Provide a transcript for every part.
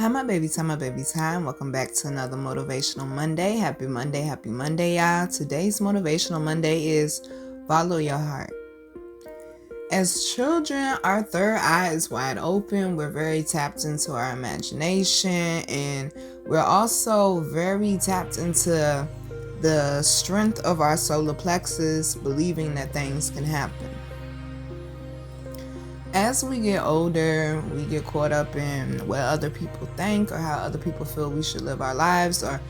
Hi, my babies. Hi, my babies. Hi, and welcome back to another Motivational Monday. Happy Monday, y'all. Today's Motivational Monday is follow your heart. As children, our third eye is wide open. We're very tapped into our imagination, and we're also very tapped into the strength of our solar plexus, believing that things can happen. As we get older, we get caught up in what other people think or how other people feel we should live our lives, or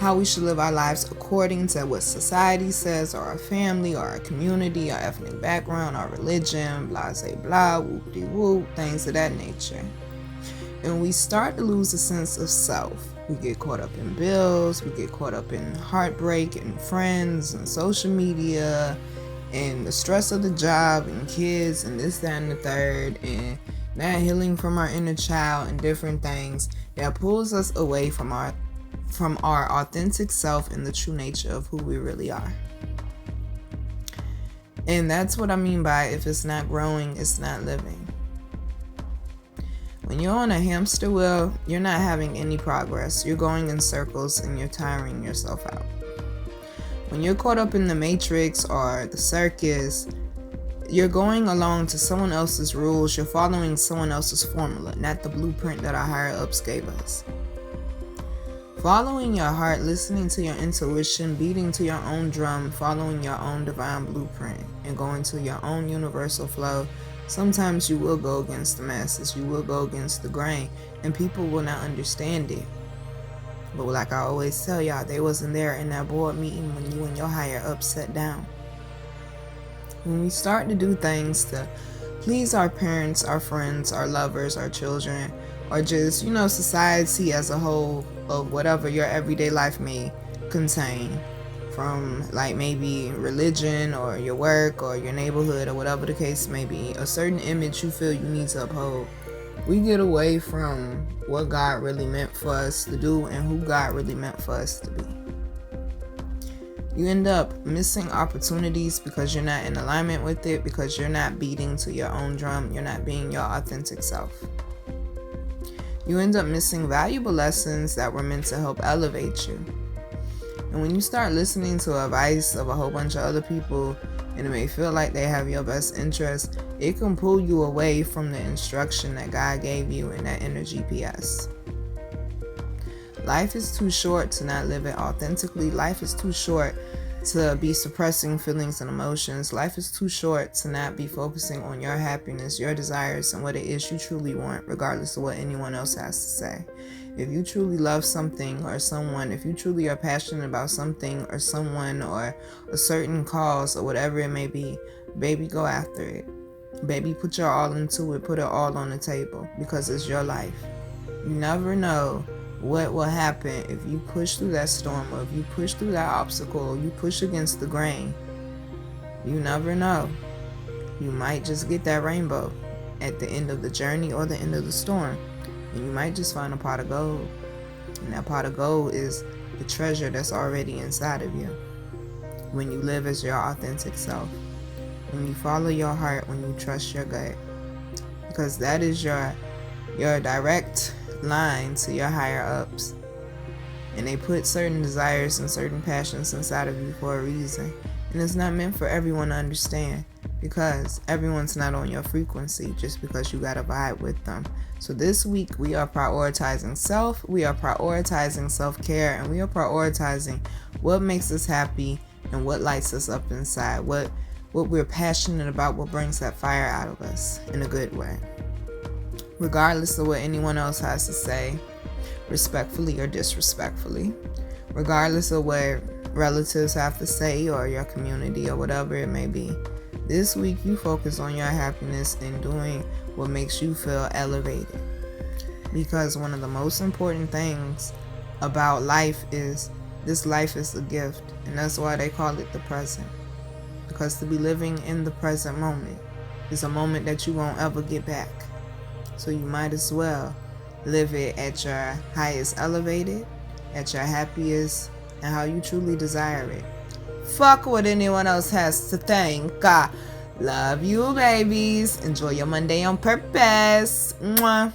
how we should live our lives according to what society says, or our family, or our community, our ethnic background, our religion, blah, blah, blah, whoop-de-whoop, things of that nature. And we start to lose a sense of self. We get caught up in bills, we get caught up in heartbreak and friends and social media, and the stress of the job and kids and this, that, and the third, and that healing from our inner child and different things that pulls us away from our authentic self and the true nature of who we really are. And that's what I mean by if it's not growing, it's not living. When you're on a hamster wheel, you're not having any progress. You're going in circles and you're tiring yourself out. When you're caught up in the matrix or the circus, you're going along to someone else's rules. You're following someone else's formula, not the blueprint that our higher ups gave us. Following your heart, listening to your intuition, beating to your own drum, following your own divine blueprint, and going to your own universal flow. Sometimes you will go against the masses. You will go against the grain, and people will not understand it. But like I always tell y'all, they wasn't there in that board meeting when you and your higher ups sat down. When we start to do things to please our parents, our friends, our lovers, our children, or just, society as a whole of whatever your everyday life may contain, from like maybe religion or your work or your neighborhood or whatever the case may be, a certain image you feel you need to uphold, we get away from what God really meant for us to do and who God really meant for us to be. You end up missing opportunities because you're not in alignment with it, because you're not beating to your own drum, you're not being your authentic self. You end up missing valuable lessons that were meant to help elevate you. And when you start listening to advice of a whole bunch of other people, and it may feel like they have your best interest, it can pull you away from the instruction that God gave you in that inner GPS. Life is too short to not live it authentically. Life is too short to be suppressing feelings and emotions. Life is too short to not be focusing on your happiness, your desires, and what it is you truly want, regardless of what anyone else has to say. If you truly love something or someone, if you truly are passionate about something or someone or a certain cause or whatever it may be, baby, go after it. Baby, put your all into it. Put it all on the table, because it's your life. You never know what will happen if you push through that storm, or if you push through that obstacle, or you push against the grain. You never know. You might just get that rainbow at the end of the journey or the end of the storm. And you might just find a pot of gold. And that pot of gold is the treasure that's already inside of you. When you live as your authentic self. When you follow your heart, when you trust your gut. Because that is your direct line to your higher ups. And they put certain desires and certain passions inside of you for a reason. And it's not meant for everyone to understand, because everyone's not on your frequency just because you got a vibe with them. So this week we are prioritizing self, we are prioritizing self-care, and we are prioritizing what makes us happy and what lights us up inside, what we're passionate about, what brings that fire out of us in a good way. Regardless of what anyone else has to say, respectfully or disrespectfully, regardless of what relatives have to say or your community or whatever it may be. This week you focus on your happiness and doing what makes you feel elevated. Because one of the most important things about life is this life is a gift, and that's why they call it the present. Because to be living in the present moment is a moment that you won't ever get back. So you might as well live it at your highest elevated, at your happiest, and how you truly desire it. Fuck what anyone else has to think. Love you, babies. Enjoy your Monday on purpose. Mwah.